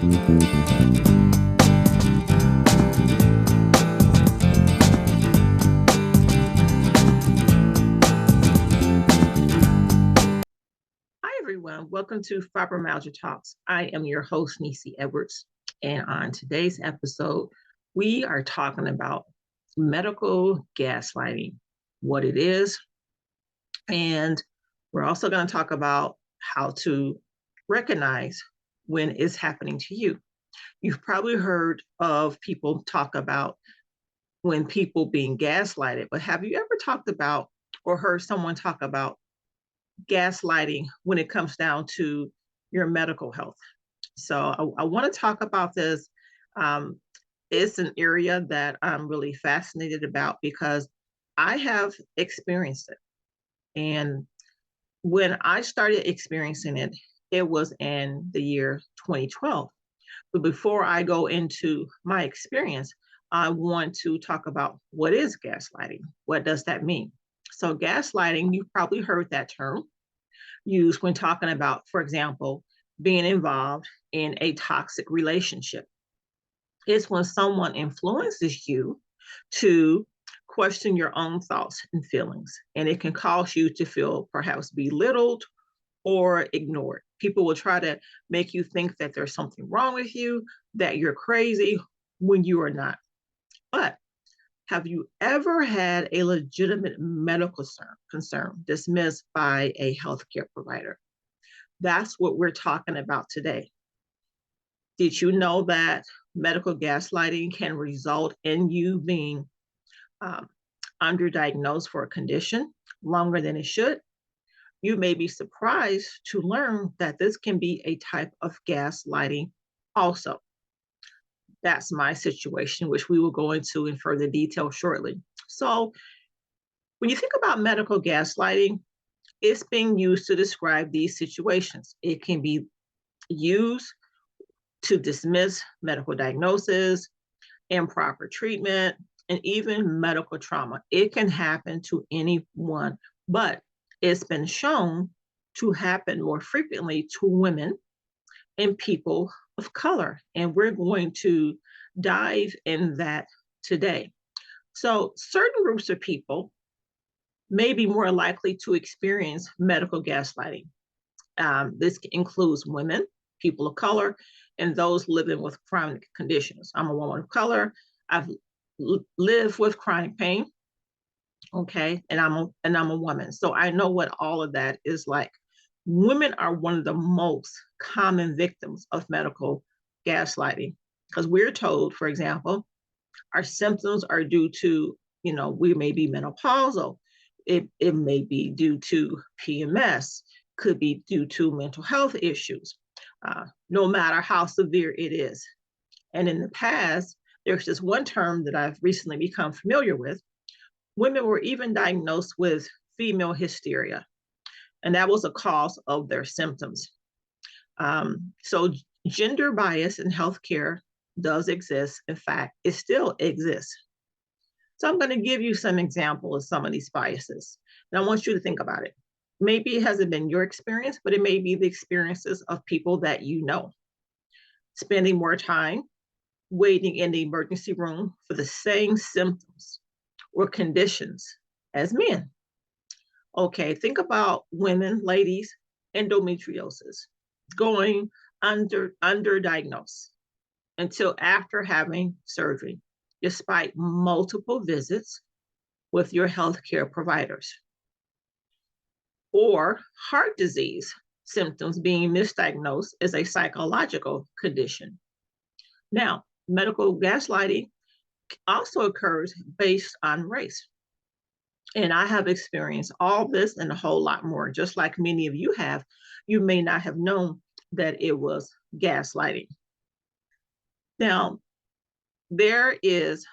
Hi, everyone. Welcome to Fibromyalgia Talks. I am your host, Nisi Edwards. And on today's episode, we are talking about medical gaslighting, what it is. And we're also going to talk about how to recognize when it's happening to you. You've probably heard of people talk about when people being gaslighted, but have you ever talked about or heard someone talk about gaslighting when it comes down to your medical health? So I want to talk about this. It's an area that I'm really fascinated about because I have experienced it. And when I started experiencing it, it was in the year 2012. But before I go into my experience, I want to talk about what is gaslighting. What does that mean? So gaslighting, you've probably heard that term used when talking about, for example, being involved in a toxic relationship. It's when someone influences you to question your own thoughts and feelings, and it can cause you to feel perhaps belittled or ignored. People will try to make you think that there's something wrong with you, that you're crazy when you are not. But have you ever had a legitimate medical concern dismissed by a healthcare provider? That's what we're talking about today. Did you know that medical gaslighting can result in you being underdiagnosed for a condition longer than it should? You may be surprised to learn that this can be a type of gaslighting also. That's my situation, which we will go into in further detail shortly. So when you think about medical gaslighting, it's being used to describe these situations. It can be used to dismiss medical diagnosis, improper treatment, and even medical trauma. It can happen to anyone, but it's been shown to happen more frequently to women and people of color. And we're going to dive in that today. So certain groups of people may be more likely to experience medical gaslighting. This includes women, people of color, and those living with chronic conditions. I'm a woman of color. I've lived with chronic pain. Okay, and I'm a woman, so I know what all of that is like. Women are one of the most common victims of medical gaslighting because we're told, for example, our symptoms are due to, we may be menopausal. It may be due to PMS, could be due to mental health issues, no matter how severe it is. And in the past, there's this one term that I've recently become familiar with. Women were even diagnosed with female hysteria, and that was a cause of their symptoms. So gender bias in healthcare does exist. In fact, it still exists. So I'm going to give you some examples of some of these biases, and I want you to think about it. Maybe it hasn't been your experience, but it may be the experiences of people that you know. Spending more time waiting in the emergency room for the same symptoms or conditions as men. Okay, think about women, ladies, endometriosis, going underdiagnosed until after having surgery, despite multiple visits with your healthcare providers. Or heart disease symptoms being misdiagnosed as a psychological condition. Now, medical gaslighting also occurs based on race. And I have experienced all this and a whole lot more, just like many of you have. You may not have known that it was gaslighting. Now, there is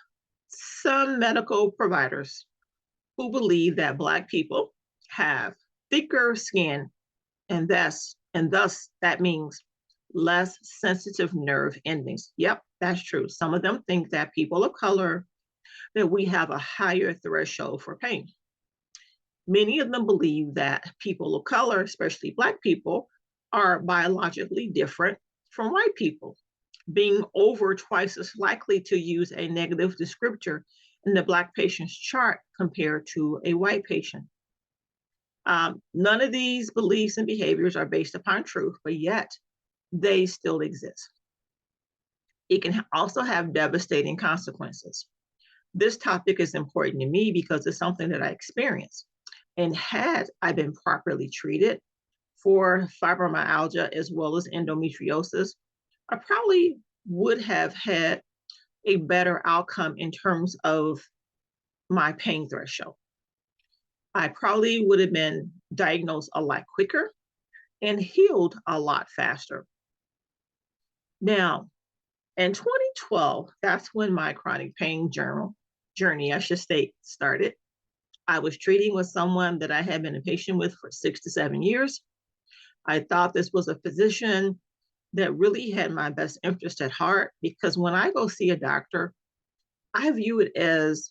some medical providers who believe that Black people have thicker skin, and thus that means less sensitive nerve endings. Yep, that's true. Some of them think that people of color, that we have a higher threshold for pain. Many of them believe that people of color, especially Black people, are biologically different from white people. being over twice as likely to use a negative descriptor in the Black patient's chart compared to a white patient. None of these beliefs and behaviors are based upon truth, but yet they still exist. It can also have devastating consequences. This topic is important to me because it's something that I experienced. And had I been properly treated for fibromyalgia as well as endometriosis, I probably would have had a better outcome in terms of my pain threshold. I probably would have been diagnosed a lot quicker and healed a lot faster. Now, in 2012, that's when my chronic pain journey, I should say, started. I was treating with someone that I had been a patient with for 6 to 7 years. I thought this was a physician that really had my best interest at heart, because when I go see a doctor, I view it as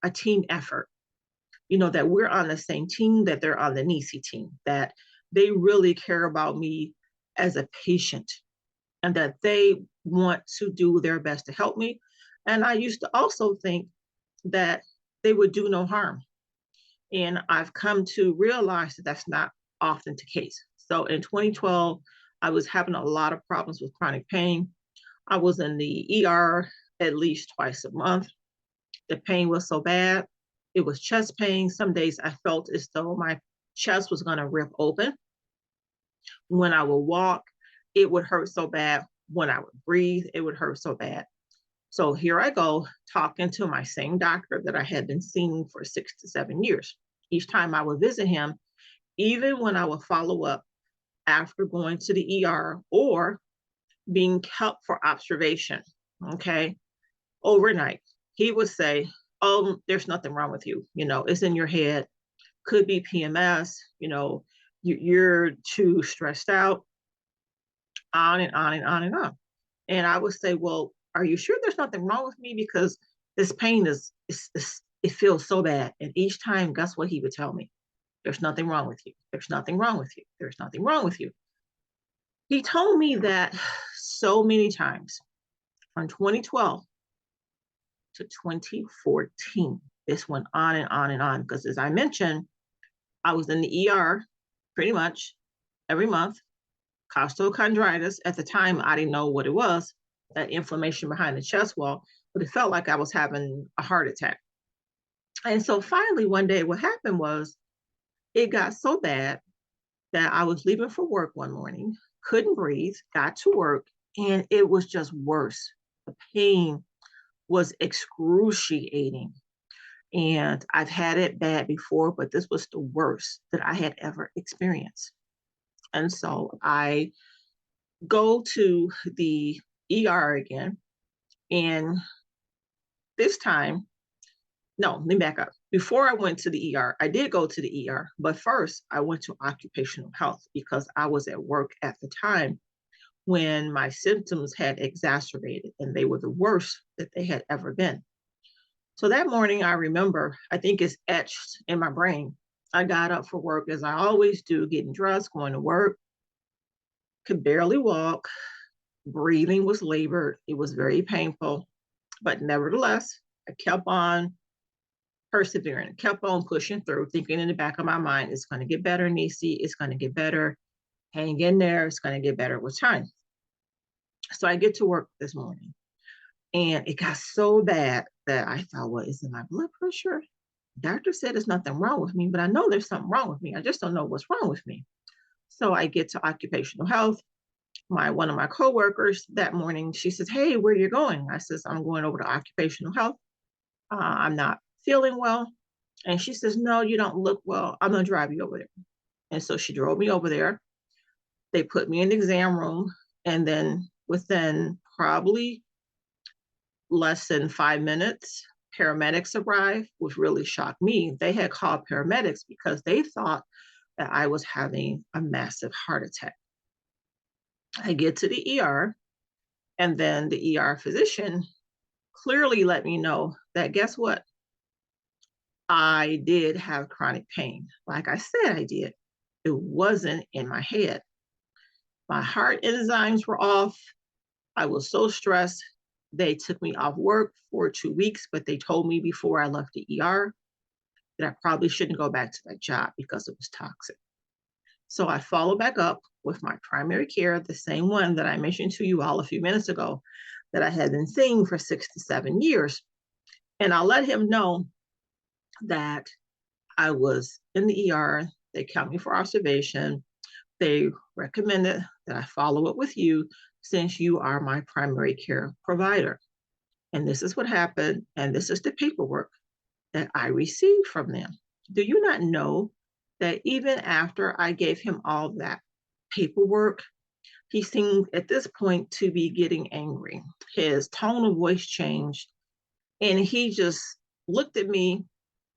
a team effort. That we're on the same team, that they're on the NICE team, that they really care about me as a patient, and that they want to do their best to help me. And I used to also think that they would do no harm. And I've come to realize that that's not often the case. So in 2012, I was having a lot of problems with chronic pain. I was in the ER at least twice a month. The pain was so bad. It was chest pain. Some days I felt as though my chest was going to rip open. When I would walk, it would hurt so bad. When I would breathe, it would hurt so bad. So here I go, talking to my same doctor that I had been seeing for 6 to 7 years. Each time I would visit him, even when I would follow up after going to the ER or being kept for observation, okay, overnight, he would say, oh, there's nothing wrong with you. It's in your head. Could be PMS. You're too stressed out, on and on and on and on. And I would say, well, are you sure there's nothing wrong with me? Because this pain it feels so bad. And each time, guess what he would tell me? There's nothing wrong with you. There's nothing wrong with you. There's nothing wrong with you. He told me that so many times from 2012 to 2014. This went on and on and on, because as I mentioned, I was in the ER pretty much every month. Costochondritis, at the time, I didn't know what it was, that inflammation behind the chest wall, but it felt like I was having a heart attack. And so finally, one day, what happened was it got so bad that I was leaving for work one morning, couldn't breathe, got to work, and it was just worse. The pain was excruciating. And I've had it bad before, but this was the worst that I had ever experienced. And so I go to the ER again. And this time, no, let me back up. Before I went to the ER, I did go to the ER, but first I went to occupational health because I was at work at the time when my symptoms had exacerbated, and they were the worst that they had ever been. So that morning, I remember, I think it's etched in my brain. I got up for work as I always do, getting dressed, going to work, could barely walk, breathing was labored. It was very painful, but nevertheless, I kept on persevering, kept on pushing through, thinking in the back of my mind, it's going to get better, Nisi, it's going to get better. Hang in there, it's going to get better with time. So I get to work this morning, and it got so bad that I thought, well, is it my blood pressure? Doctor said there's nothing wrong with me, but I know there's something wrong with me. I just don't know what's wrong with me. So I get to occupational health. One of my coworkers that morning, she says, hey, where are you going? I says, I'm going over to occupational health. I'm not feeling well. And she says, no, you don't look well. I'm going to drive you over there. And so she drove me over there. They put me in the exam room. And then within probably less than 5 minutes, paramedics arrived, which really shocked me. They had called paramedics because they thought that I was having a massive heart attack. I get to the ER, and then the ER physician clearly let me know that, guess what? I did have chronic pain. Like I said, I did. It wasn't in my head. My heart enzymes were off. I was so stressed. They took me off work for 2 weeks, but they told me before I left the ER that I probably shouldn't go back to that job because it was toxic. So I followed back up with my primary care, the same one that I mentioned to you all a few minutes ago that I had been seeing for 6 to 7 years. And I let him know that I was in the ER. They kept me for observation. They recommended that I follow up with you since you are my primary care provider. And this is what happened. And this is the paperwork that I received from them. Do you not know that even after I gave him all that paperwork, he seemed at this point to be getting angry. His tone of voice changed, and he just looked at me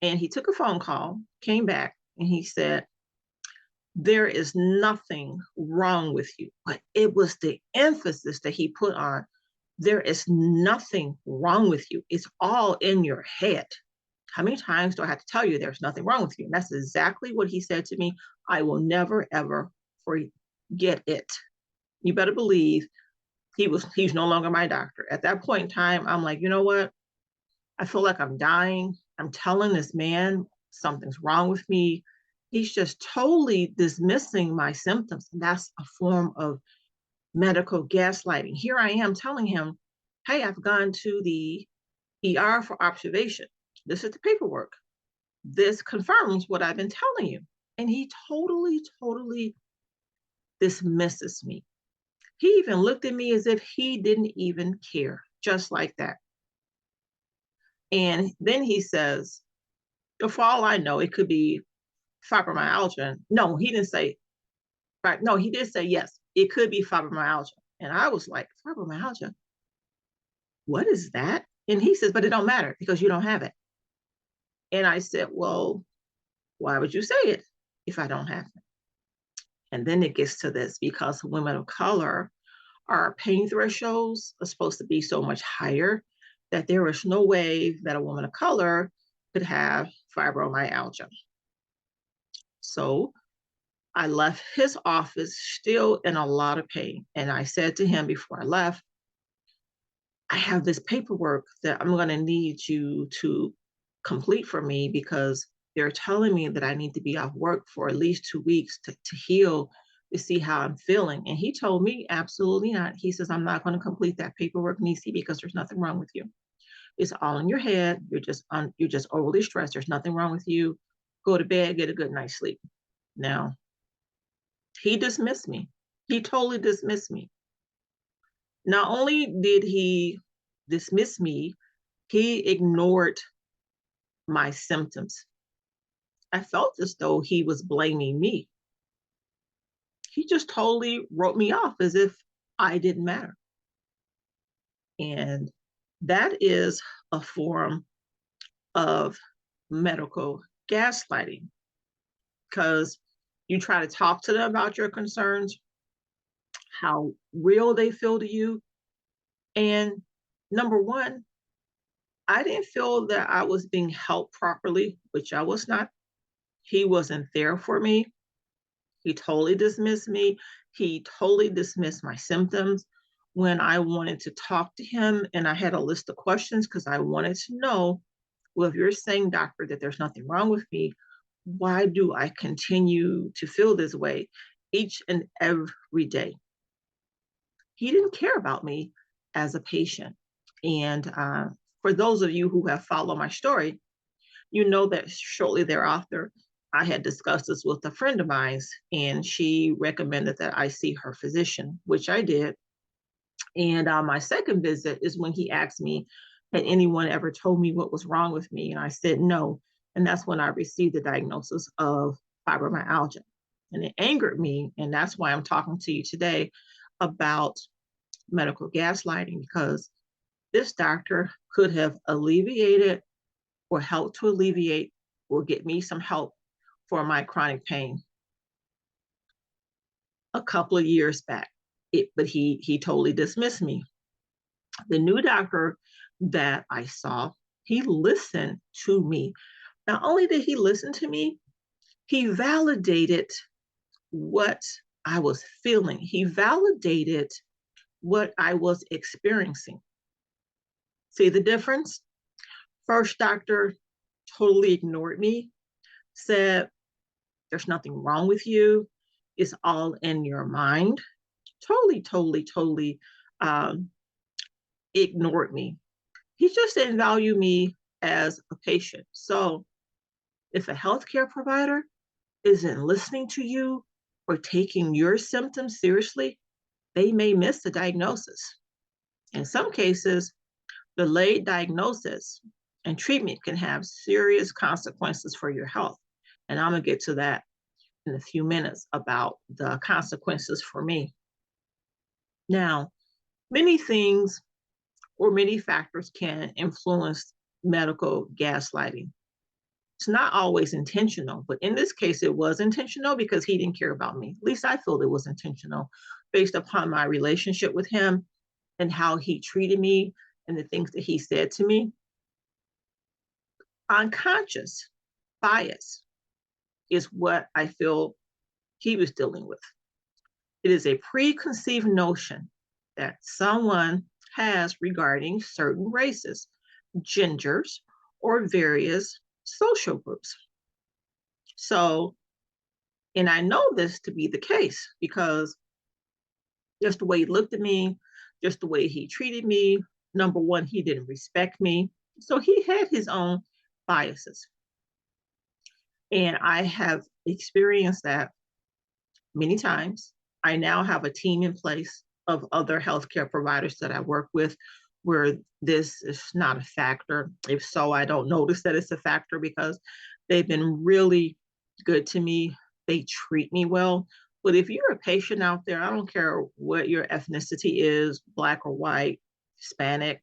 and he took a phone call, came back, and he said, there is nothing wrong with you. But it was the emphasis that he put on, there is nothing wrong with you. It's all in your head. How many times do I have to tell you there's nothing wrong with you? And that's exactly what he said to me. I will never, ever forget it. You better believe he's no longer my doctor. At that point in time, I'm like, you know what? I feel like I'm dying. I'm telling this man something's wrong with me. He's just totally dismissing my symptoms. And that's a form of medical gaslighting. Here I am telling him, hey, I've gone to the ER for observation. This is the paperwork. This confirms what I've been telling you. And he totally, totally dismisses me. He even looked at me as if he didn't even care, just like that. And then he says, for all I know, it could be fibromyalgia. No, he didn't say, right. No, he did say, yes, it could be fibromyalgia. And I was like, fibromyalgia? What is that? And he says, but it don't matter because you don't have it. And I said, well, why would you say it if I don't have it? And then it gets to this, because women of color, our pain thresholds are supposed to be so much higher that there is no way that a woman of color could have fibromyalgia. So I left his office still in a lot of pain. And I said to him before I left, I have this paperwork that I'm going to need you to complete for me because they're telling me that I need to be off work for at least 2 weeks to heal, to see how I'm feeling. And he told me, absolutely not. He says, I'm not going to complete that paperwork, Nisi, because there's nothing wrong with you. It's all in your head. You're just overly stressed. There's nothing wrong with you. Go to bed, get a good night's sleep. Now, he dismissed me. He totally dismissed me. Not only did he dismiss me, he ignored my symptoms. I felt as though he was blaming me. He just totally wrote me off as if I didn't matter. And that is a form of medical gaslighting, because you try to talk to them about your concerns, how real they feel to you. And number one, I didn't feel that I was being helped properly, which I was not. He wasn't there for me. He totally dismissed me. He totally dismissed my symptoms. When I wanted to talk to him and I had a list of questions because I wanted to know, well, if you're saying, doctor, that there's nothing wrong with me, why do I continue to feel this way each and every day? He didn't care about me as a patient. And for those of you who have followed my story, you know that shortly thereafter, I had discussed this with a friend of mine, and she recommended that I see her physician, which I did. And my second visit is when he asked me, had anyone ever told me what was wrong with me? And I said no. And that's when I received the diagnosis of fibromyalgia. And it angered me. And that's why I'm talking to you today about medical gaslighting, because this doctor could have alleviated or helped to alleviate or get me some help for my chronic pain a couple of years back. But he totally dismissed me. The new doctor that I saw, he listened to me. Not only did he listen to me, he validated what I was feeling. He validated what I was experiencing. See the difference? First doctor totally ignored me, said, there's nothing wrong with you. It's all in your mind. Totally um, ignored me. He just didn't value me as a patient. So if a healthcare provider isn't listening to you or taking your symptoms seriously, they may miss the diagnosis. In some cases, delayed diagnosis and treatment can have serious consequences for your health. And I'm going to get to that in a few minutes about the consequences for me. Now, many things or many factors can influence medical gaslighting. It's not always intentional, but in this case, it was intentional because he didn't care about me. At least I feel it was intentional based upon my relationship with him and how he treated me and the things that he said to me. Unconscious bias is what I feel he was dealing with. It is a preconceived notion that someone has regarding certain races, genders, or various social groups. So, and I know this to be the case because just the way he looked at me, just the way he treated me, number one, he didn't respect me. So he had his own biases. And I have experienced that many times. I now have a team in place of other healthcare providers that I work with where this is not a factor. If so, I don't notice that it's a factor because they've been really good to me. They treat me well. But if you're a patient out there, I don't care what your ethnicity is, Black or white, Hispanic,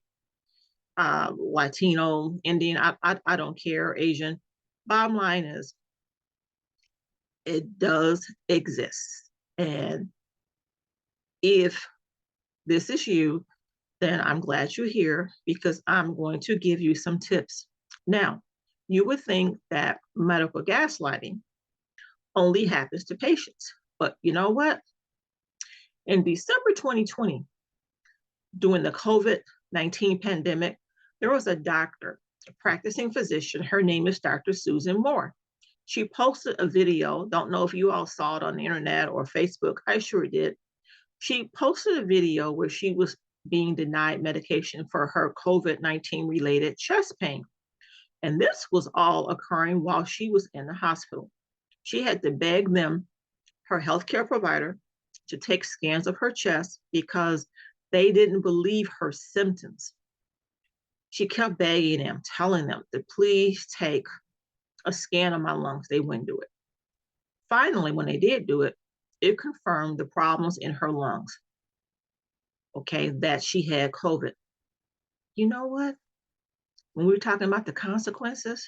Latino, Indian, I don't care, Asian. Bottom line is, it does exist. And if this is you, then I'm glad you're here because I'm going to give you some tips. Now, you would think that medical gaslighting only happens to patients, but you know what? In December 2020, during the COVID-19 pandemic, there was a doctor, a practicing physician. Her name is Dr. Susan Moore. She posted a video. Don't know if you all saw it on the internet or Facebook. I sure did. She posted a video where she was being denied medication for her COVID-19 related chest pain. And this was all occurring while she was in the hospital. She had to beg them, her healthcare provider, to take scans of her chest because they didn't believe her symptoms. She kept begging them, telling them to please take a scan of my lungs. They wouldn't do it. Finally, when they did do it, it confirmed the problems in her lungs, okay, that she had COVID. You know what? When we were talking about the consequences,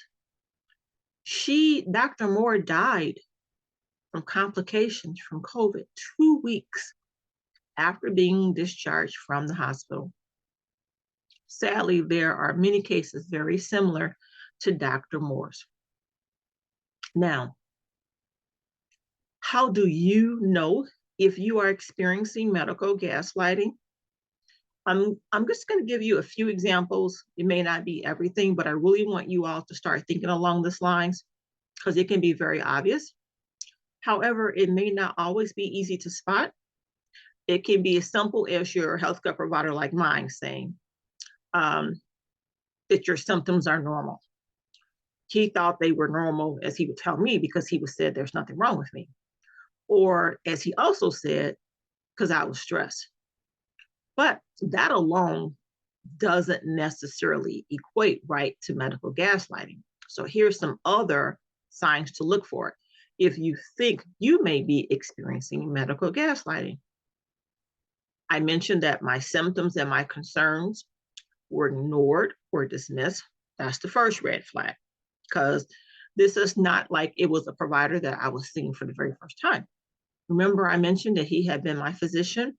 Dr. Moore died from complications from COVID 2 weeks after being discharged from the hospital. Sadly, there are many cases very similar to Dr. Moore's. Now, how do you know if you are experiencing medical gaslighting? I'm just going to give you a few examples. It may not be everything, but I really want you all to start thinking along these lines because it can be very obvious. However, it may not always be easy to spot. It can be as simple as your healthcare provider like mine saying that your symptoms are normal. He thought they were normal, as he would tell me, because he was said there's nothing wrong with me. Or as he also said, because I was stressed. But that alone doesn't necessarily equate right to medical gaslighting. So here's some other signs to look for if you think you may be experiencing medical gaslighting. I mentioned that my symptoms and my concerns were ignored or dismissed. That's the first red flag, because this is not like it was a provider that I was seeing for the very first time. Remember, I mentioned that he had been my physician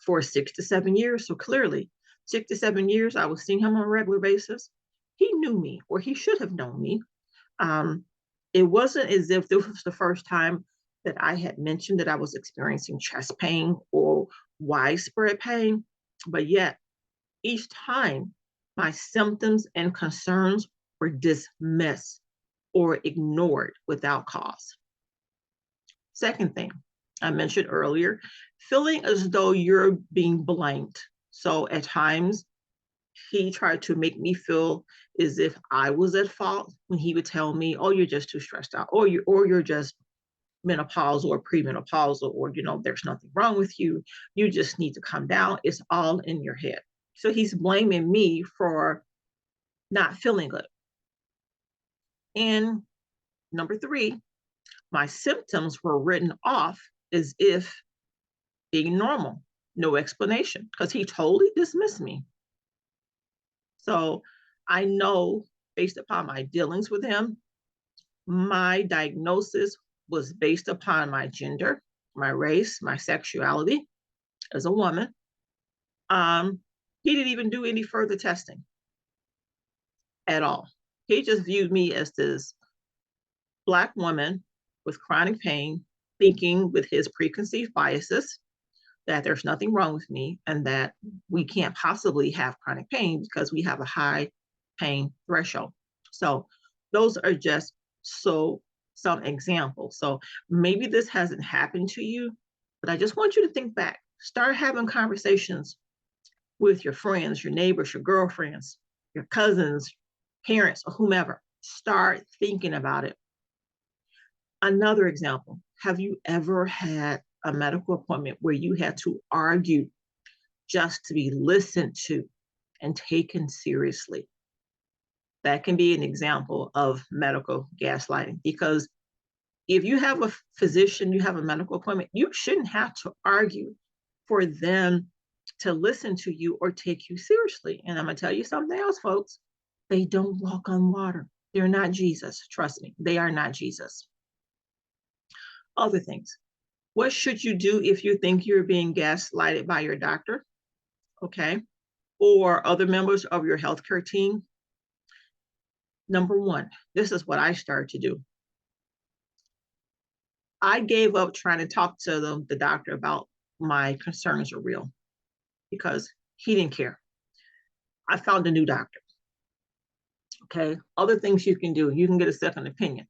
for 6 to 7 years. So clearly, 6 to 7 years, I was seeing him on a regular basis. He knew me, or he should have known me. It wasn't as if this was the first time that I had mentioned that I was experiencing chest pain or widespread pain, but yet each time my symptoms and concerns were dismissed or ignored without cause. Second thing I mentioned earlier, feeling as though you're being blamed. So at times, he tried to make me feel as if I was at fault when he would tell me, "Oh, you're just too stressed out," or you're just menopausal or premenopausal, or there's nothing wrong with you. You just need to calm down. It's all in your head. So he's blaming me for not feeling good. And number three, my symptoms were written off as if being normal, no explanation, because he totally dismissed me. So I know, based upon my dealings with him, my diagnosis was based upon my gender, my race, my sexuality as a woman. He didn't even do any further testing at all. He just viewed me as this Black woman with chronic pain, thinking with his preconceived biases that there's nothing wrong with me and that we can't possibly have chronic pain because we have a high pain threshold. So those are just some examples. So maybe this hasn't happened to you, but I just want you to think back. Start having conversations with your friends, your neighbors, your girlfriends, your cousins, parents, or whomever. Start thinking about it. Another example, have you ever had a medical appointment where you had to argue just to be listened to and taken seriously? That can be an example of medical gaslighting, because if you have a physician, you have a medical appointment, you shouldn't have to argue for them to listen to you or take you seriously. And I'm going to tell you something else, folks. They don't walk on water. They're not Jesus. Trust me, they are not Jesus. Other things. What should you do if you think you're being gaslighted by your doctor? Okay. Or other members of your healthcare team? Number one, this is what I started to do. I gave up trying to talk to the doctor about my concerns are real because he didn't care. I found a new doctor. Okay. Other things you can do, you can get a second opinion.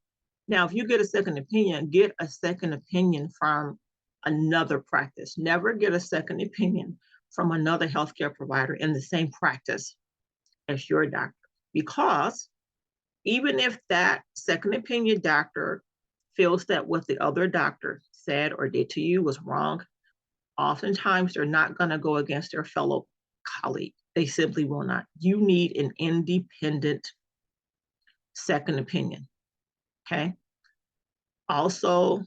Now, if you get a second opinion, get a second opinion from another practice. Never get a second opinion from another healthcare provider in the same practice as your doctor. Because even if that second opinion doctor feels that what the other doctor said or did to you was wrong, oftentimes they're not going to go against their fellow colleague. They simply will not. You need an independent second opinion. Okay. Also,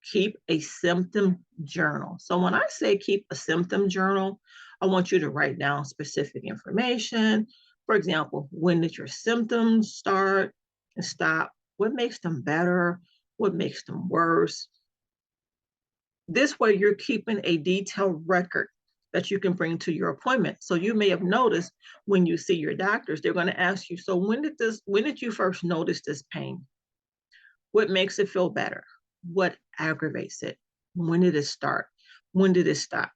keep a symptom journal. So when I say keep a symptom journal, I want you to write down specific information. For example, when did your symptoms start and stop? What makes them better? What makes them worse? This way you're keeping a detailed record that you can bring to your appointment. So you may have noticed when you see your doctors, they're going to ask you, so when did you first notice this pain? What makes it feel better? What aggravates it? When did it start? When did it stop?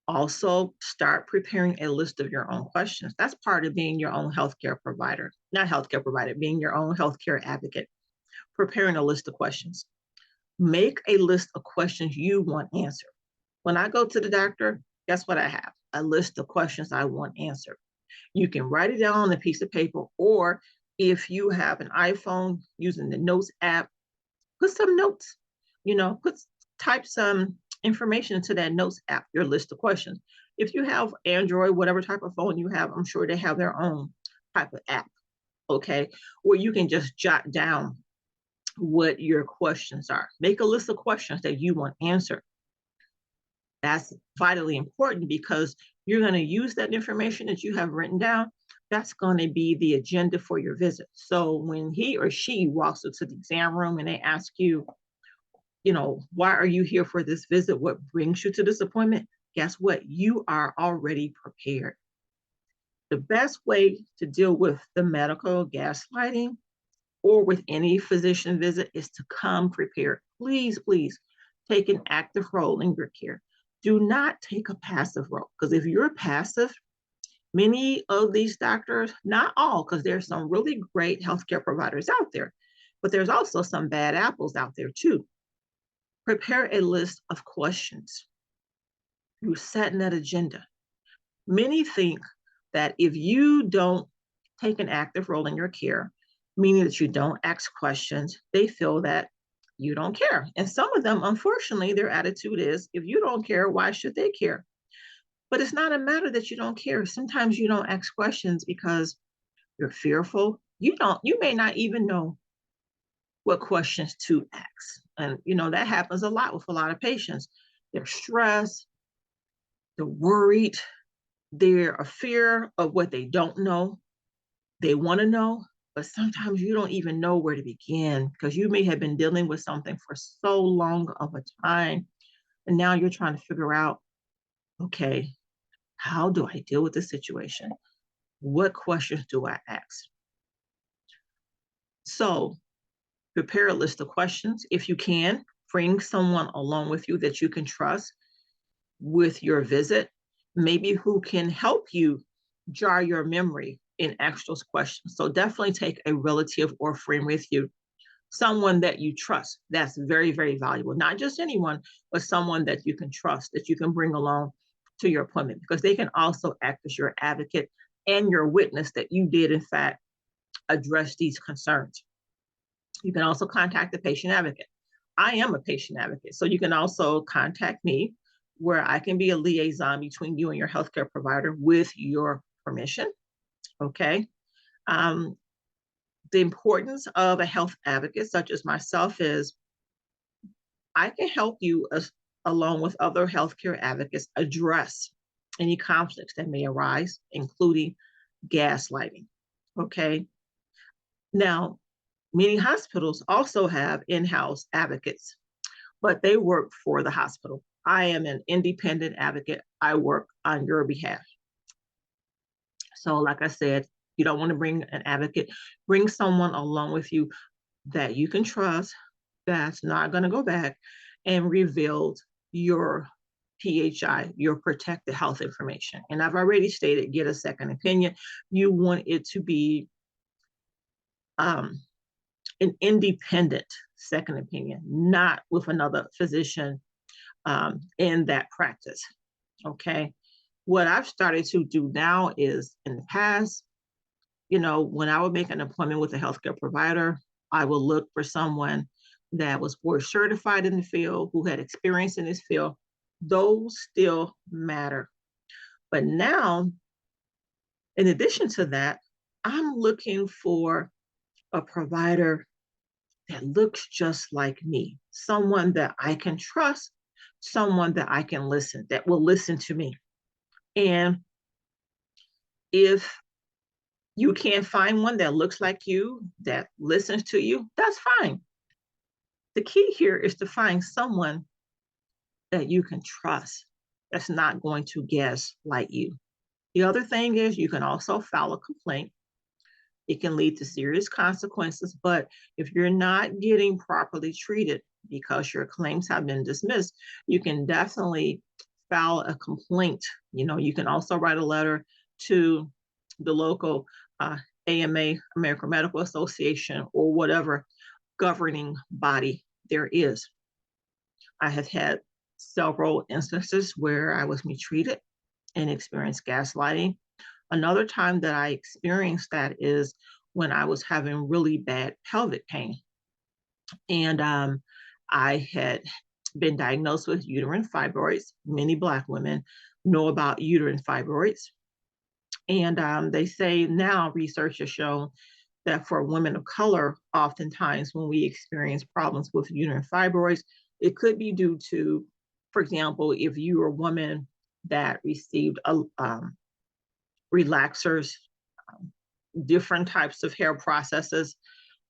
Also, start preparing a list of your own questions. That's part of being your own healthcare provider, not healthcare provider, being your own healthcare advocate. Preparing a list of questions. Make a list of questions you want answered. When I go to the doctor, guess what I have? A list of questions I want answered. You can write it down on a piece of paper, or if you have an iPhone using the Notes app, put some notes, type some information into that Notes app, your list of questions. If you have Android, whatever type of phone you have, I'm sure they have their own type of app, okay, where you can just jot down what your questions are. Make a list of questions that you want answered. That's vitally important because you're going to use that information that you have written down. That's going to be the agenda for your visit. So when he or she walks into the exam room and they ask you, why are you here for this visit? What brings you to this appointment? Guess what? You are already prepared. The best way to deal with the medical gaslighting or with any physician visit is to come prepared. Please, please take an active role in your care. Do not take a passive role, because if you're passive, many of these doctors, not all, because there's some really great healthcare providers out there, but there's also some bad apples out there too. Prepare a list of questions. You set that agenda. Many think that if you don't take an active role in your care, meaning that you don't ask questions, they feel that you don't care. And some of them, unfortunately, their attitude is, if you don't care, why should they care? But it's not a matter that you don't care. Sometimes you don't ask questions because you're fearful. You may not even know what questions to ask. And that happens a lot with a lot of patients. They're stressed, they're worried, they're a fear of what they don't know. They want to know, but sometimes you don't even know where to begin, because you may have been dealing with something for so long of a time. And now you're trying to figure out, okay, how do I deal with this situation? What questions do I ask? So prepare a list of questions. If you can, bring someone along with you that you can trust with your visit, maybe who can help you jar your memory and ask those questions. So definitely take a relative or friend with you, someone that you trust. That's very, very valuable. Not just anyone, but someone that you can trust, that you can bring along to your appointment, because they can also act as your advocate and your witness that you did, in fact, address these concerns. You can also contact the patient advocate. I am a patient advocate, so you can also contact me, where I can be a liaison between you and your healthcare provider with your permission. Okay. The importance of a health advocate such as myself is I can help you along with other healthcare advocates address any conflicts that may arise, including gaslighting. Okay. Now, many hospitals also have in-house advocates, but they work for the hospital. I am an independent advocate. I work on your behalf. So, like I said, you don't want to bring an advocate, bring someone along with you that you can trust, that's not going to go back and reveal your PHI, your protected health information. And I've already stated, get a second opinion. You want it to be an independent second opinion, not with another physician in that practice. Okay. What I've started to do now is, in the past, when I would make an appointment with a healthcare provider, I will look for someone that was board certified in the field, who had experience in this field. Those still matter. But now, in addition to that, I'm looking for a provider that looks just like me, someone that I can trust, someone that I can listen, that will listen to me. And if you can't find one that looks like you, that listens to you, that's fine. The key here is to find someone that you can trust, that's not going to gaslight you. The other thing is, you can also file a complaint. It can lead to serious consequences, but if you're not getting properly treated because your claims have been dismissed, you can definitely file a complaint. You can also write a letter to the local AMA, American Medical Association, or whatever governing body there is. I have had several instances where I was mistreated and experienced gaslighting. Another time that I experienced that is when I was having really bad pelvic pain. And I had been diagnosed with uterine fibroids. Many Black women know about uterine fibroids. And they say now research has shown that for women of color, oftentimes when we experience problems with uterine fibroids, it could be due to, for example, if you are a woman that received relaxers, different types of hair processes,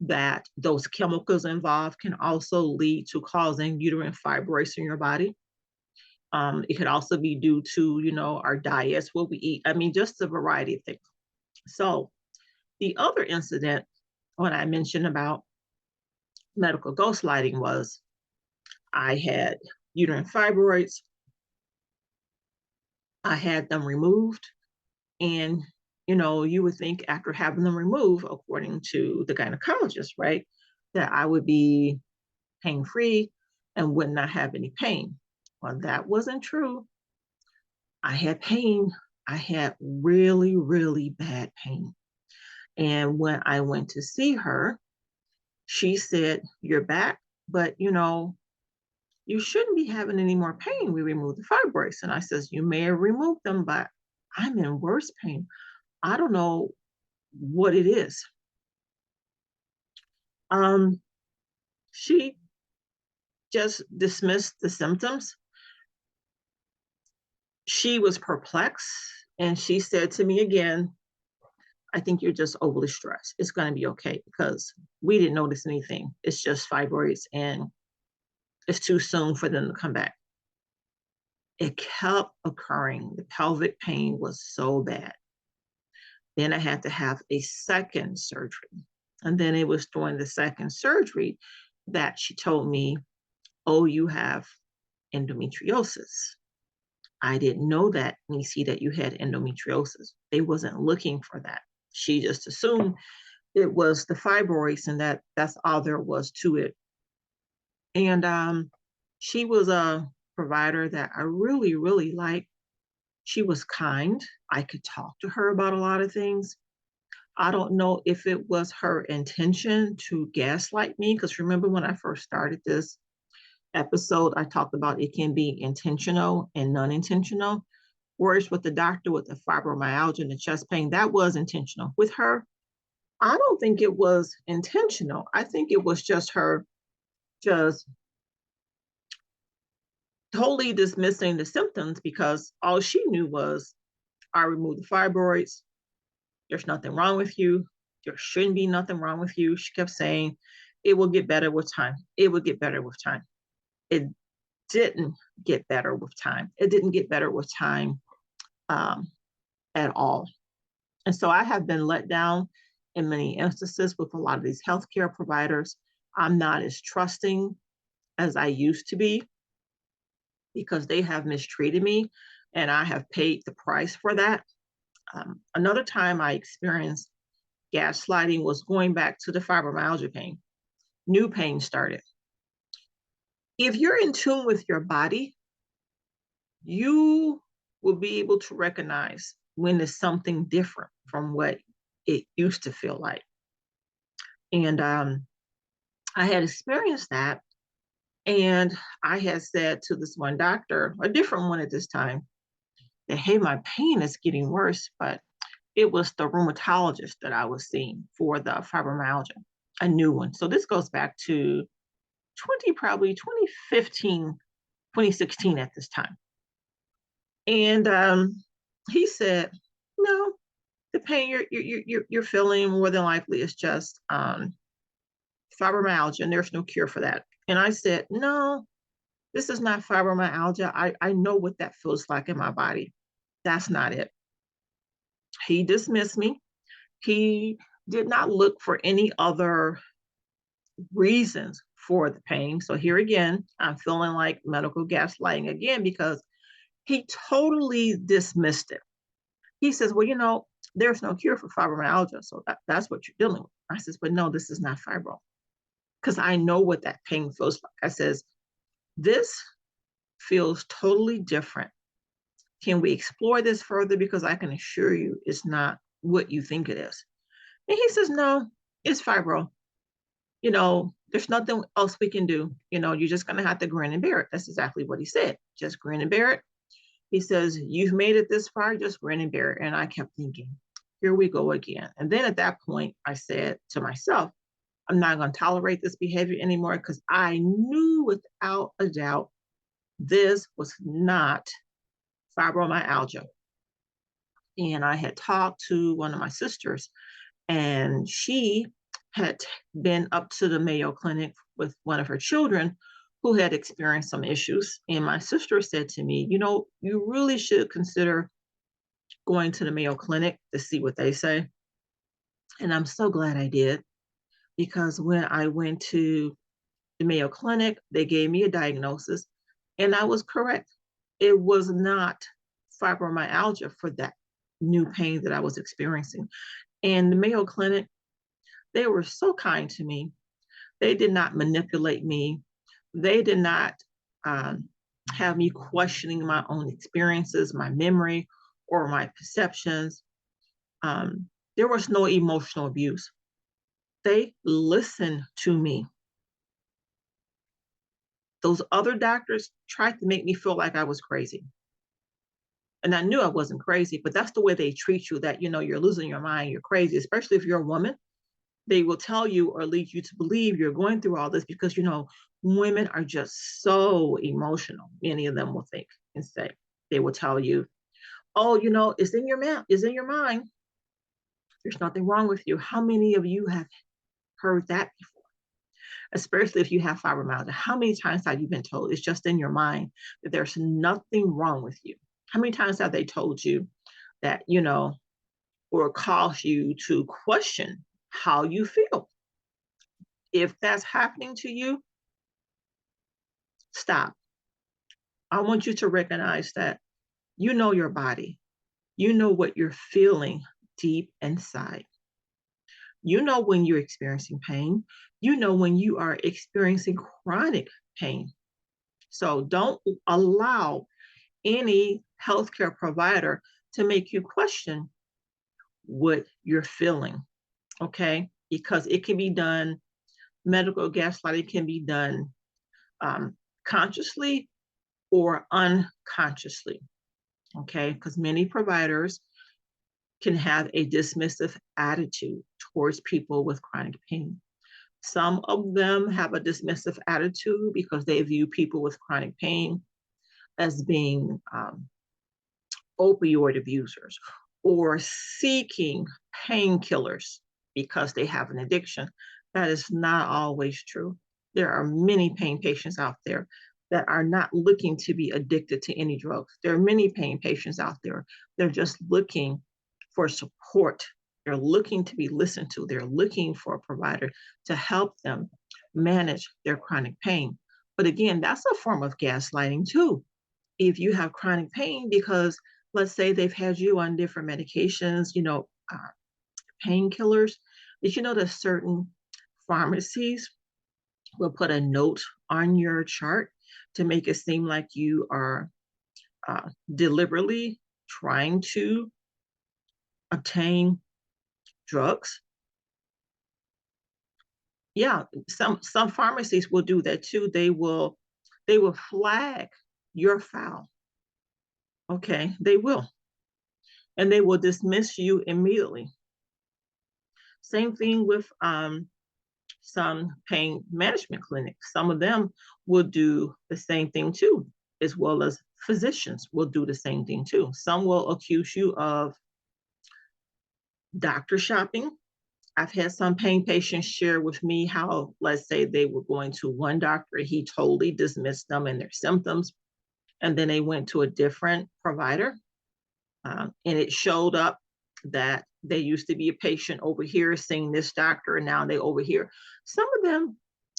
that those chemicals involved can also lead to causing uterine fibroids in your body. It could also be due to, our diets, what we eat. I mean, just a variety of things. So the other incident, when I mentioned about medical gaslighting, was I had uterine fibroids. I had them removed. And, you would think after having them removed, according to the gynecologist, right, that I would be pain free and would not have any pain. Well, that wasn't true. I had pain. I had really, really bad pain. And when I went to see her, she said, "You're back, but you shouldn't be having any more pain. We removed the fibroids." And I says, "You may have removed them, but I'm in worse pain. I don't know what it is." Um, she just dismissed the symptoms. She was perplexed and she said to me again, "I think you're just overly stressed. It's going to be okay because we didn't notice anything. It's just fibroids and it's too soon for them to come back." It kept occurring. The pelvic pain was so bad. Then I had to have a second surgery. And then it was during the second surgery that she told me, "Oh, you have endometriosis." I didn't know that, Nisi, that you had endometriosis. They wasn't looking for that. She just assumed it was the fibroids and that's all there was to it. And she was a provider that I really, really liked. She was kind. I could talk to her about a lot of things. I don't know if it was her intention to gaslight me, because remember when I first started this episode, I talked about it can be intentional and non-intentional. Whereas with the doctor with the fibromyalgia and the chest pain, that was intentional. With her, I don't think it was intentional. I think it was just her just totally dismissing the symptoms because all she knew was, "I removed the fibroids. There's nothing wrong with you. There shouldn't be nothing wrong with you." She kept saying, "It will get better with time. It will get better with time." It didn't get better with time. It didn't get better with time um, at all. And so I have been let down in many instances with a lot of these healthcare providers. I'm not as trusting as I used to be because they have mistreated me and I have paid the price for that. Another time I experienced gaslighting was going back to the fibromyalgia pain. New pain started. If you're in tune with your body, you will be able to recognize when there's something different from what it used to feel like. And I had experienced that. And I had said to this one doctor, a different one at this time, that, "Hey, my pain is getting worse." But it was the rheumatologist that I was seeing for the fibromyalgia, a new one. So this goes back to probably 2015, 2016 at this time. And he said, "No, the pain you're feeling more than likely is just fibromyalgia, and there's no cure for that." And I said, "No, this is not fibromyalgia. I know what that feels like in my body. That's not it." He dismissed me. He did not look for any other reasons for the pain. So here again, I'm feeling like medical gaslighting again because he totally dismissed it. He says, "Well, there's no cure for fibromyalgia, so that's what you're dealing with." I says, "But no, this is not fibro because I know what that pain feels like." I says, "This feels totally different. Can we explore this further? Because I can assure you it's not what you think it is." And he says, "No, it's fibro. There's nothing else we can do. You're just going to have to grin and bear it." That's exactly what he said. "Just grin and bear it." He says, "You've made it this far, just grin and bear it." And I kept thinking, here we go again. And then at that point, I said to myself, I'm not going to tolerate this behavior anymore because I knew without a doubt this was not fibromyalgia. And I had talked to one of my sisters, and she had been up to the Mayo Clinic with one of her children who had experienced some issues. And my sister said to me, "You really should consider going to the Mayo Clinic to see what they say." And I'm so glad I did because when I went to the Mayo Clinic, they gave me a diagnosis and I was correct. It was not fibromyalgia for that new pain that I was experiencing. And the Mayo Clinic, they were so kind to me. They did not manipulate me. They did not um, have me questioning my own experiences, my memory, or my perceptions. There was no emotional abuse. They listened to me. Those other doctors tried to make me feel like I was crazy. And I knew I wasn't crazy, but that's the way they treat you, that, you're losing your mind, you're crazy, especially if you're a woman. They will tell you or lead you to believe you're going through all this because, women are just so emotional. Many of them will think and say, they will tell you, oh, it's in your mind, it's in your mind. There's nothing wrong with you. How many of you have heard that before? Especially if you have fibromyalgia. How many times have you been told it's just in your mind that there's nothing wrong with you? How many times have they told you that, or caused you to question how you feel? If that's happening to you, stop. I want you to recognize that you know your body. You know what you're feeling deep inside. You know when you're experiencing pain. You know when you are experiencing chronic pain. So don't allow any healthcare provider to make you question what you're feeling, okay? Because it can be done, medical gaslighting can be done consciously or unconsciously, okay? Because many providers can have a dismissive attitude towards people with chronic pain. Some of them have a dismissive attitude because they view people with chronic pain as being opioid abusers or seeking painkillers because they have an addiction. That is not always true. There are many pain patients out there that are not looking to be addicted to any drugs. There are many pain patients out there. They're just looking for support. They're looking to be listened to. They're looking for a provider to help them manage their chronic pain. But again, that's a form of gaslighting too. If you have chronic pain, because let's say they've had you on different medications, painkillers, did you know that certain pharmacies will put a note on your chart to make it seem like you are deliberately trying to obtain drugs? Yeah, some pharmacies will do that too. They will flag your file. Okay, they will. And they will dismiss you immediately. Same thing with some pain management clinics. Some of them will do the same thing too, as well as physicians will do the same thing too. Some will accuse you of doctor shopping. I've had some pain patients share with me how, let's say, they were going to one doctor, he totally dismissed them and their symptoms, and then they went to a different provider, and it showed up that they used to be a patient over here seeing this doctor, and now they over here. Some of them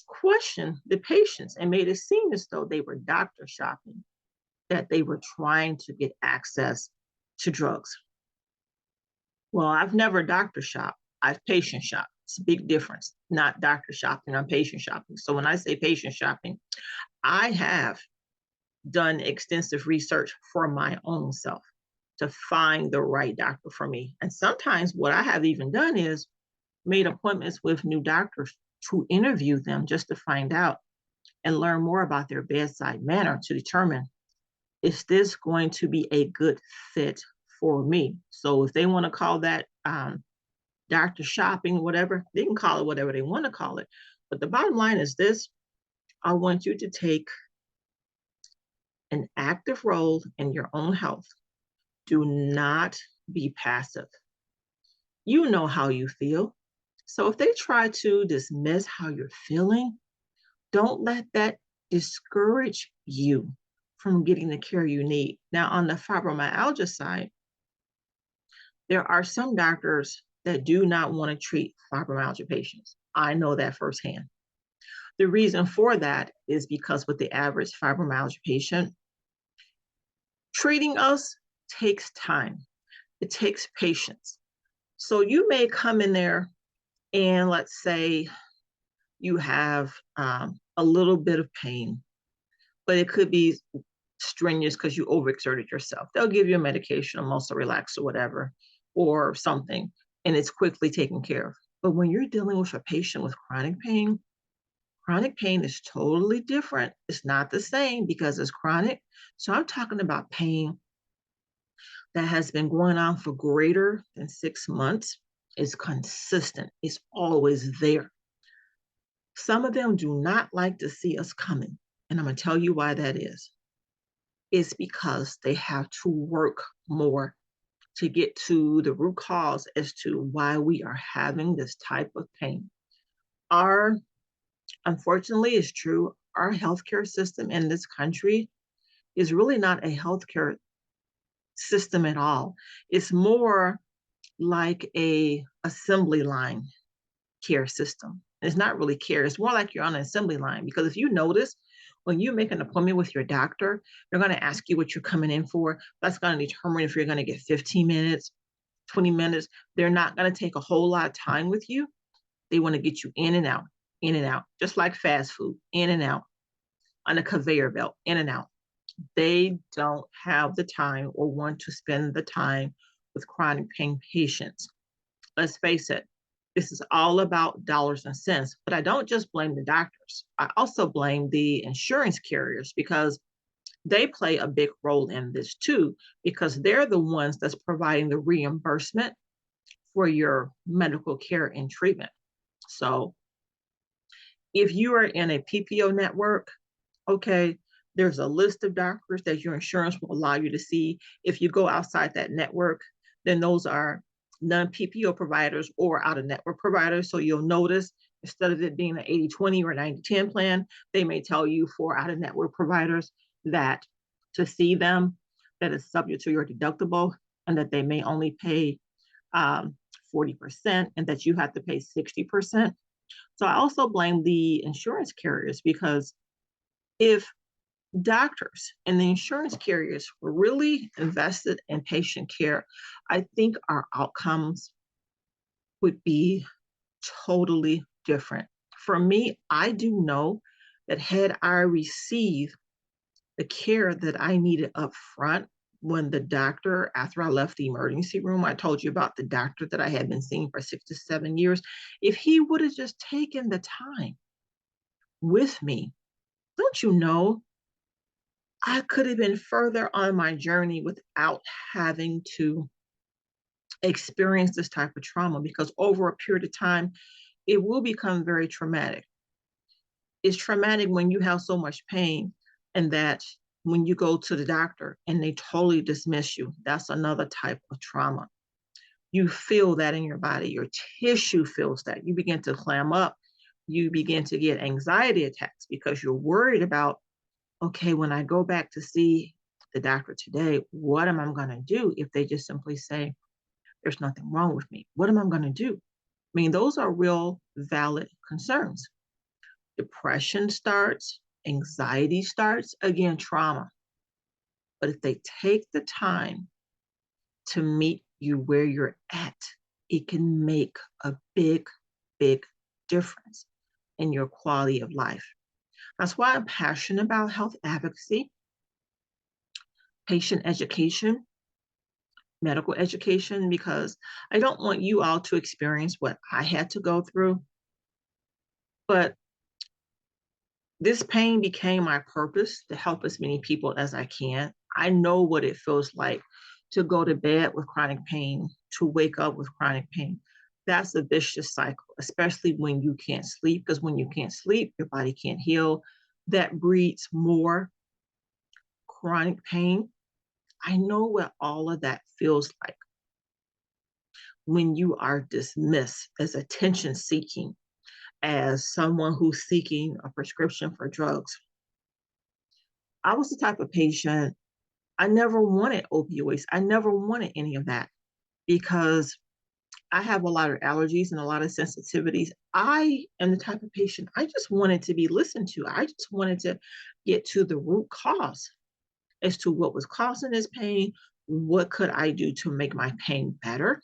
questioned the patients and made it seem as though they were doctor shopping, that they were trying to get access to drugs. Well, I've never doctor shopped. I've patient shopped. It's a big difference. Not doctor shopping, I'm patient shopping. So when I say patient shopping, I have done extensive research for my own self to find the right doctor for me. And sometimes what I have even done is made appointments with new doctors to interview them just to find out and learn more about their bedside manner to determine, is this going to be a good fit for me? So if they want to call that doctor shopping, whatever, they can call it whatever they want to call it. But the bottom line is this: I want you to take an active role in your own health. Do not be passive. You know how you feel. So if they try to dismiss how you're feeling, don't let that discourage you from getting the care you need. Now, on the fibromyalgia side, there are some doctors that do not want to treat fibromyalgia patients. I know that firsthand. The reason for that is because with the average fibromyalgia patient, treating us takes time. It takes patience. So you may come in there and let's say you have a little bit of pain, but it could be strenuous because you overexerted yourself. They'll give you a medication, a muscle relaxer, or whatever, or something, and it's quickly taken care of. But when you're dealing with a patient with chronic pain is totally different. It's not the same because it's chronic. So I'm talking about pain that has been going on for greater than 6 months. It's consistent. It's always there. Some of them do not like to see us coming. And I'm going to tell you why that is. It's because they have to work more to get to the root cause as to why we are having this type of pain. Our, unfortunately, it's true, our healthcare system in this country is really not a healthcare system at all. It's more like a assembly line care system. It's not really care. It's more like you're on an assembly line because if you notice, when you make an appointment with your doctor, they're going to ask you what you're coming in for. That's going to determine if you're going to get 15 minutes, 20 minutes. They're not going to take a whole lot of time with you. They want to get you in and out, just like fast food, in and out on a conveyor belt, in and out. They don't have the time or want to spend the time with chronic pain patients. Let's face it, this is all about dollars and cents. But I don't just blame the doctors. I also blame the insurance carriers because they play a big role in this too, because they're the ones that's providing the reimbursement for your medical care and treatment. So if you are in a PPO network, okay, there's a list of doctors that your insurance will allow you to see. If you go outside that network, then those are non-PPO providers or out-of-network providers. So you'll notice instead of it being an 80/20 or 90/10 plan, they may tell you for out-of-network providers that to see them, that is subject to your deductible and that they may only pay 40% and that you have to pay 60%. So I also blame the insurance carriers because if doctors and the insurance carriers were really invested in patient care, I think our outcomes would be totally different. For me, I do know that had I received the care that I needed up front when the doctor, after I left the emergency room, I told you about the doctor that I had been seeing for 6 to 7 years. If he would have just taken the time with me, don't you know, I could have been further on my journey without having to experience this type of trauma because over a period of time, it will become very traumatic. It's traumatic when you have so much pain and that when you go to the doctor and they totally dismiss you, that's another type of trauma. You feel that in your body, your tissue feels that. You begin to clam up, you begin to get anxiety attacks because you're worried about, okay, when I go back to see the doctor today, what am I going to do if they just simply say, there's nothing wrong with me? What am I going to do? I mean, those are real valid concerns. Depression starts, anxiety starts, again, trauma. But if they take the time to meet you where you're at, it can make a big, big difference in your quality of life. That's why I'm passionate about health advocacy, patient education, medical education, because I don't want you all to experience what I had to go through. But this pain became my purpose to help as many people as I can. I know what it feels like to go to bed with chronic pain, to wake up with chronic pain. That's a vicious cycle, especially when you can't sleep, because when you can't sleep, your body can't heal. That breeds more chronic pain. I know what all of that feels like when you are dismissed as attention seeking, as someone who's seeking a prescription for drugs. I was the type of patient, I never wanted opioids. I never wanted any of that because I have a lot of allergies and a lot of sensitivities. I am the type of patient, I just wanted to be listened to. I just wanted to get to the root cause as to what was causing this pain, What could I do to make my pain better?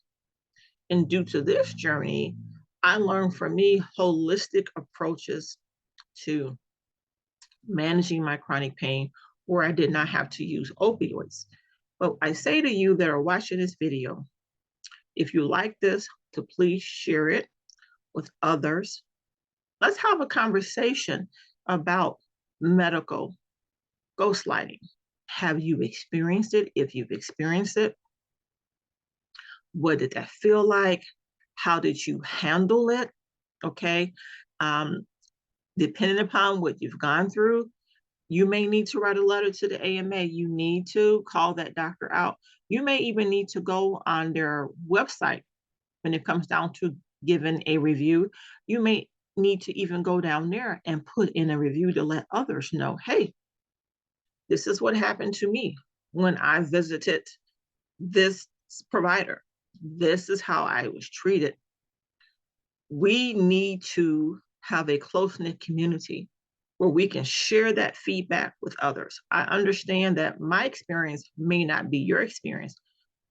And due to this journey, I learned from me holistic approaches to managing my chronic pain where I did not have to use opioids. But I say to you that are watching this video, if you like this, to please share it with others. Let's have a conversation about medical ghostlighting. Have you experienced it? If you've experienced it, what did that feel like? How did you handle it? Okay. Um, Depending upon what you've gone through, you may need to write a letter to the AMA. You need to call that doctor out. You may even need to go on their website when it comes down to giving a review. You may need to even go down there and put in a review to let others know, hey, this is what happened to me when I visited this provider. This is how I was treated. We need to have a close knit community where we can share that feedback with others. I understand that my experience may not be your experience,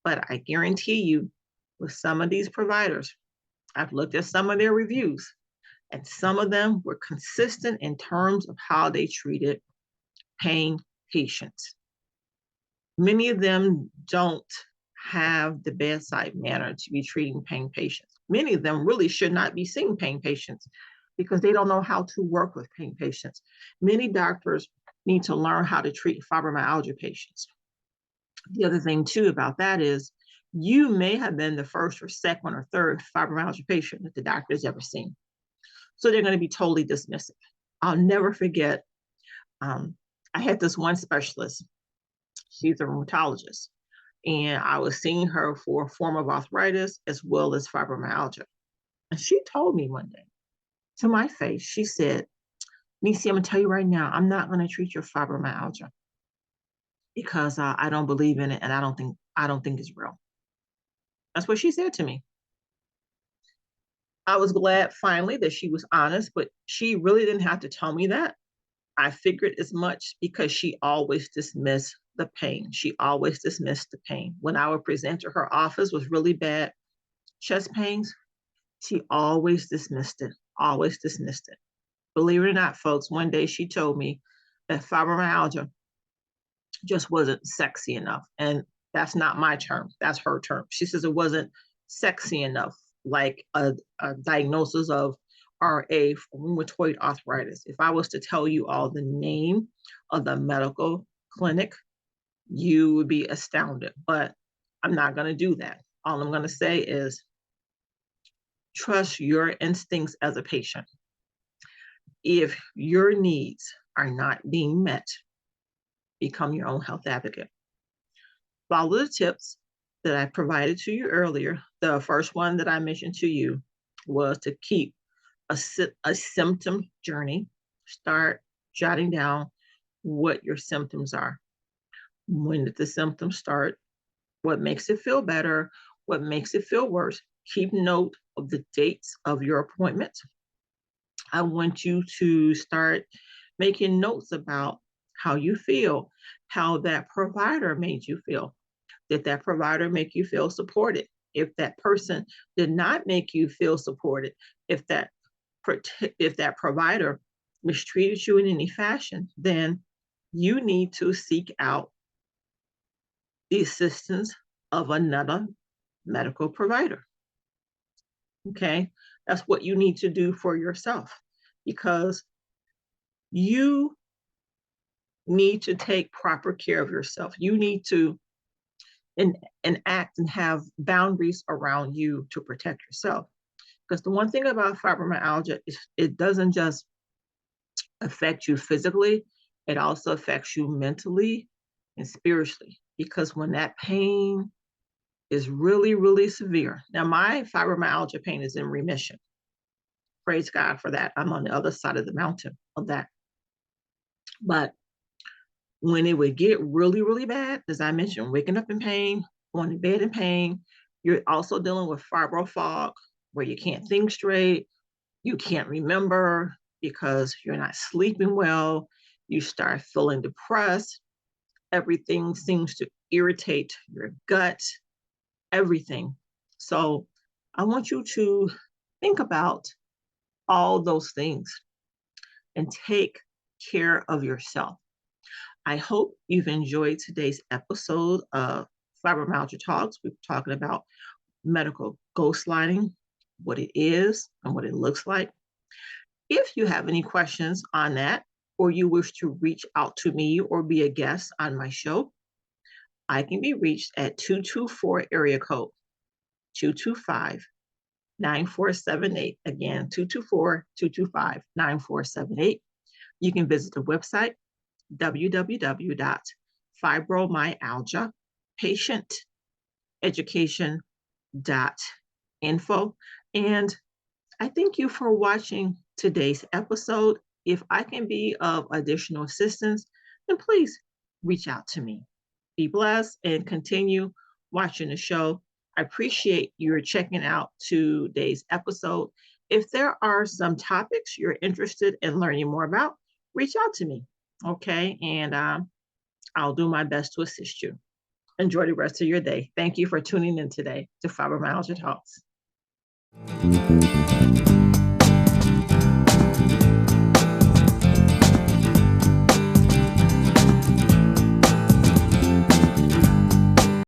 but I guarantee you, with some of these providers, I've looked at some of their reviews, and some of them were consistent in terms of how they treated paying patients. Many of them don't have the bedside manner to be treating pain patients. Many of them really should not be seeing pain patients because they don't know how to work with pain patients. Many doctors need to learn how to treat fibromyalgia patients. The other thing, too, about that is you may have been the first or second or third fibromyalgia patient that the doctor has ever seen. So they're going to be totally dismissive. I'll never forget, I had this one specialist. She's a rheumatologist, and I was seeing her for a form of arthritis as well as fibromyalgia. And she told me one day to my face, she said, Nisi, I'm gonna tell you right now, I'm not gonna treat your fibromyalgia because I don't believe in it and I don't think it's real. That's what she said to me. I was glad finally that she was honest, but she really didn't have to tell me that. I figured as much because she always dismissed the pain. She always dismissed the pain. When I would present to her office with really bad chest pains, she always dismissed it, always dismissed it. Believe it or not, folks, one day she told me that fibromyalgia just wasn't sexy enough. And that's not my term, that's her term. She says it wasn't sexy enough, like a diagnosis of RA, rheumatoid arthritis. If I was to tell you all the name of the medical clinic, you would be astounded. But I'm not going to do that. All I'm going to say is trust your instincts as a patient. If your needs are not being met, become your own health advocate. Follow the tips that I provided to you earlier. The first one that I mentioned to you was to keep a symptom journey. Start jotting down what your symptoms are. When did the symptoms start? What makes it feel better? What makes it feel worse? Keep note of the dates of your appointments. I want you to start making notes about how you feel, how that provider made you feel. Did that provider make you feel supported? If that person did not make you feel supported, if that provider mistreated you in any fashion, then you need to seek out the assistance of another medical provider. Okay, that's what you need to do for yourself because you need to take proper care of yourself. You need to act and have boundaries around you to protect yourself. Because the one thing about fibromyalgia is it doesn't just affect you physically, it also affects you mentally and spiritually. Because when that pain is really, really severe. Now, my fibromyalgia pain is in remission. Praise God for that. I'm on the other side of the mountain of that. But when it would get really, really bad, as I mentioned, waking up in pain, going to bed in pain, you're also dealing with fibro fog, where you can't think straight, you can't remember because you're not sleeping well, you start feeling depressed, everything seems to irritate your gut, everything. So I want you to think about all those things and take care of yourself. I hope you've enjoyed today's episode of Fibromyalgia Talks. We're talking about medical ghostlighting, what it is and what it looks like. If you have any questions on that, or you wish to reach out to me or be a guest on my show, I can be reached at 224 area code 225 9478. Again, 224-225-9478. You can visit the website www.fibromyalgiapatienteducation.info. And I thank you for watching today's episode. If I can be of additional assistance, then please reach out to me. Be blessed and continue watching the show. I appreciate your checking out today's episode. If there are some topics you're interested in learning more about, reach out to me. Okay. And I'll do my best to assist you. Enjoy the rest of your day. Thank you for tuning in today to Fibromyalgia Talks.